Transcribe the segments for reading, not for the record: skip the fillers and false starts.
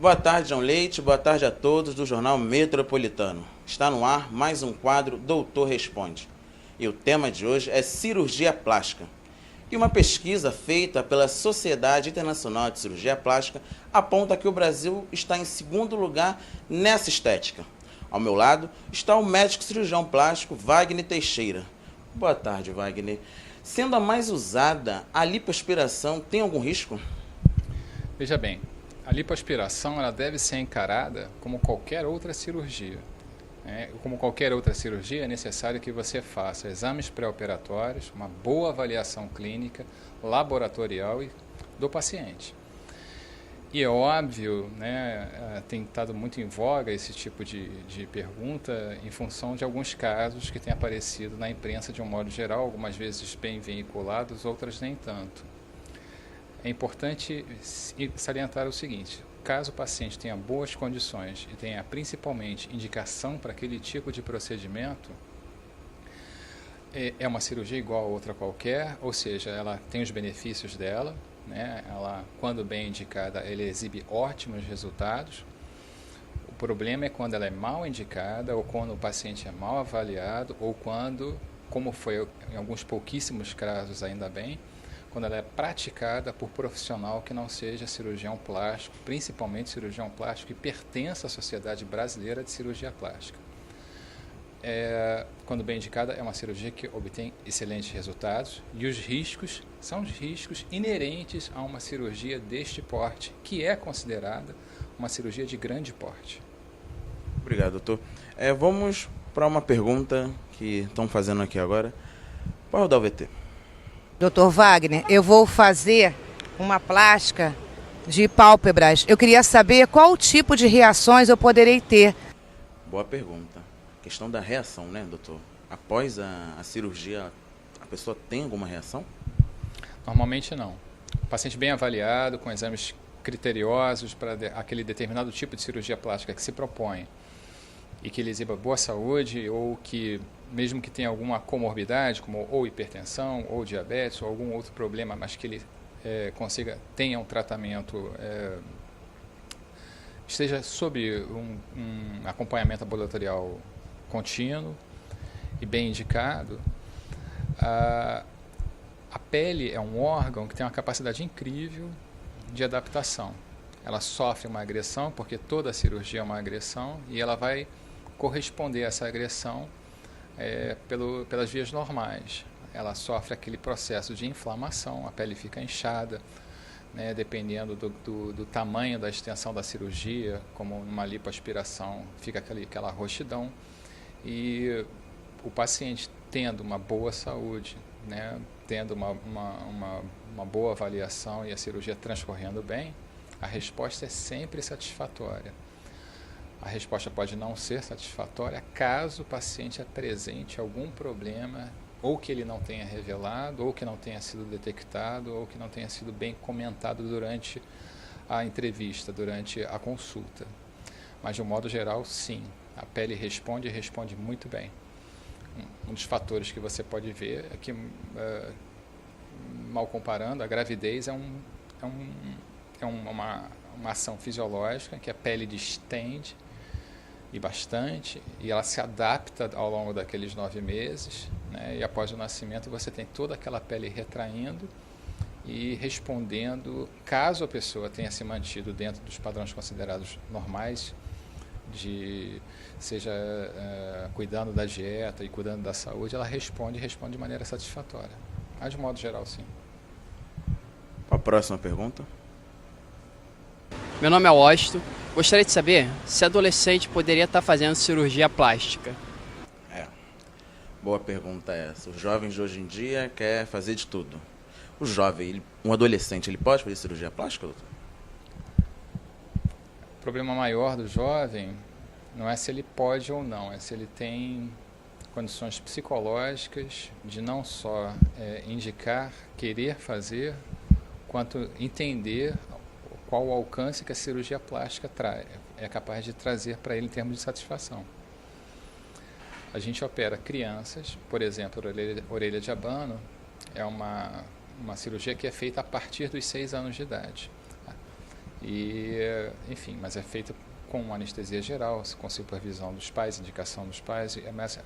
Boa tarde, João Leite. Boa tarde a todos do Jornal Metropolitano. Está no ar mais um quadro Doutor Responde. E o tema de hoje é cirurgia plástica. E uma pesquisa feita pela Sociedade Internacional de Cirurgia Plástica aponta que o Brasil está em segundo lugar nessa estética. Ao meu lado está o médico cirurgião plástico Wagner Teixeira. Boa tarde, Wagner. Sendo a mais usada, a lipoaspiração tem algum risco? Veja bem, a lipoaspiração ela deve ser encarada como qualquer outra cirurgia. Como qualquer outra cirurgia, é necessário que você faça exames pré-operatórios, uma boa avaliação clínica, laboratorial do paciente. E é óbvio, tem estado muito em voga esse tipo de pergunta em função de alguns casos que têm aparecido na imprensa de um modo geral, algumas vezes bem veiculados, outras nem tanto. É importante salientar o seguinte: caso o paciente tenha boas condições e tenha principalmente indicação para aquele tipo de procedimento, é uma cirurgia igual a outra qualquer, ou seja, ela tem os benefícios dela, ela, quando bem indicada, ela exibe ótimos resultados. O problema é quando ela é mal indicada, ou quando o paciente é mal avaliado, ou quando, como foi em alguns pouquíssimos casos ainda bem, quando ela é praticada por profissional que não seja cirurgião plástico, principalmente cirurgião plástico que pertence à Sociedade Brasileira de Cirurgia Plástica. Quando bem indicada, é uma cirurgia que obtém excelentes resultados, e os riscos são os riscos inerentes a uma cirurgia deste porte, que é considerada uma cirurgia de grande porte. Obrigado, doutor. Vamos para uma pergunta que estão fazendo aqui agora. Qual é o da UVT? Doutor Wagner, eu vou fazer uma plástica de pálpebras. Eu queria saber qual tipo de reações eu poderei ter. Boa pergunta. A questão da reação, né, doutor? Após a cirurgia, a pessoa tem alguma reação? Normalmente não. O paciente bem avaliado, com exames criteriosos para aquele determinado tipo de cirurgia plástica que se propõe e que ele exiba boa saúde, ou que, mesmo que tenha alguma comorbidade, como ou hipertensão, ou diabetes, ou algum outro problema, mas que ele tenha um tratamento, esteja sob um acompanhamento ambulatorial contínuo e bem indicado. A pele é um órgão que tem uma capacidade incrível de adaptação. Ela sofre uma agressão, porque toda cirurgia é uma agressão, e ela vai corresponder a essa agressão pelas vias normais. Ela sofre aquele processo de inflamação, a pele fica inchada, dependendo do tamanho da extensão da cirurgia, como numa lipoaspiração, fica aquela roxidão. E o paciente tendo uma boa saúde, tendo uma boa avaliação e a cirurgia transcorrendo bem, a resposta é sempre satisfatória. A resposta pode não ser satisfatória caso o paciente apresente algum problema, ou que ele não tenha revelado, ou que não tenha sido detectado, ou que não tenha sido bem comentado durante a entrevista, durante a consulta. Mas, de um modo geral, sim, a pele responde muito bem. Um dos fatores que você pode ver é que, mal comparando, a gravidez é uma ação fisiológica que a pele distende e bastante, e ela se adapta ao longo daqueles 9 meses, e após o nascimento você tem toda aquela pele retraindo e respondendo, caso a pessoa tenha se mantido dentro dos padrões considerados normais, seja cuidando da dieta e cuidando da saúde, ela responde de maneira satisfatória. Mas, de modo geral, sim. A próxima pergunta. Meu nome é Washington. Gostaria de saber se adolescente poderia estar fazendo cirurgia plástica. Boa pergunta essa. Os jovens de hoje em dia querem fazer de tudo. O jovem, um adolescente, ele pode fazer cirurgia plástica, doutor? O problema maior do jovem não é se ele pode ou não, é se ele tem condições psicológicas de não só indicar, querer fazer, quanto entender qual o alcance que a cirurgia plástica é capaz de trazer para ele em termos de satisfação. A gente opera crianças, por exemplo, a orelha de abano é uma cirurgia que é feita a partir dos 6 anos de idade. Enfim, mas é feita com anestesia geral, com supervisão dos pais, indicação dos pais, mas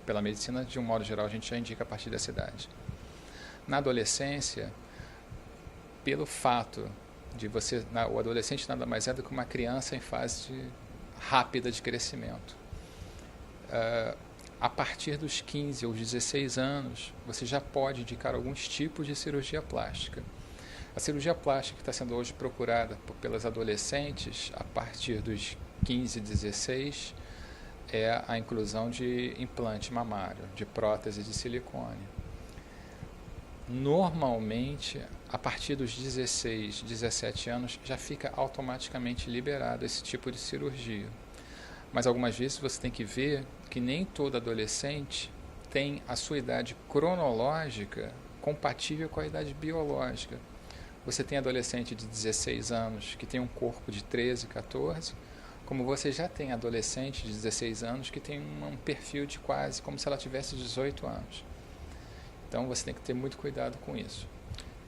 pela medicina, de um modo geral, a gente já indica a partir dessa idade. Na adolescência, pelo fato de o adolescente nada mais é do que uma criança em fase rápida de crescimento. A partir dos 15 ou 16 anos, você já pode indicar alguns tipos de cirurgia plástica. A cirurgia plástica que está sendo hoje procurada pelas adolescentes, a partir dos 15, 16, é a inclusão de implante mamário, de prótese de silicone. Normalmente, a partir dos 16, 17 anos, já fica automaticamente liberado esse tipo de cirurgia. Mas algumas vezes você tem que ver que nem todo adolescente tem a sua idade cronológica compatível com a idade biológica. Você tem adolescente de 16 anos que tem um corpo de 13, 14, como você já tem adolescente de 16 anos que tem um perfil de quase como se ela tivesse 18 anos. Então você tem que ter muito cuidado com isso.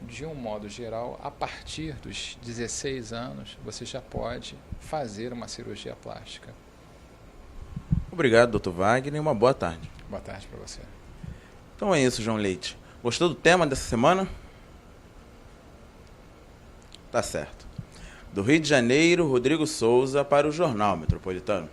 De um modo geral, a partir dos 16 anos, você já pode fazer uma cirurgia plástica. Obrigado, Dr. Wagner, e uma boa tarde. Boa tarde para você. Então é isso, João Leite. Gostou do tema dessa semana? Tá certo. Do Rio de Janeiro, Rodrigo Souza para o Jornal Metropolitano.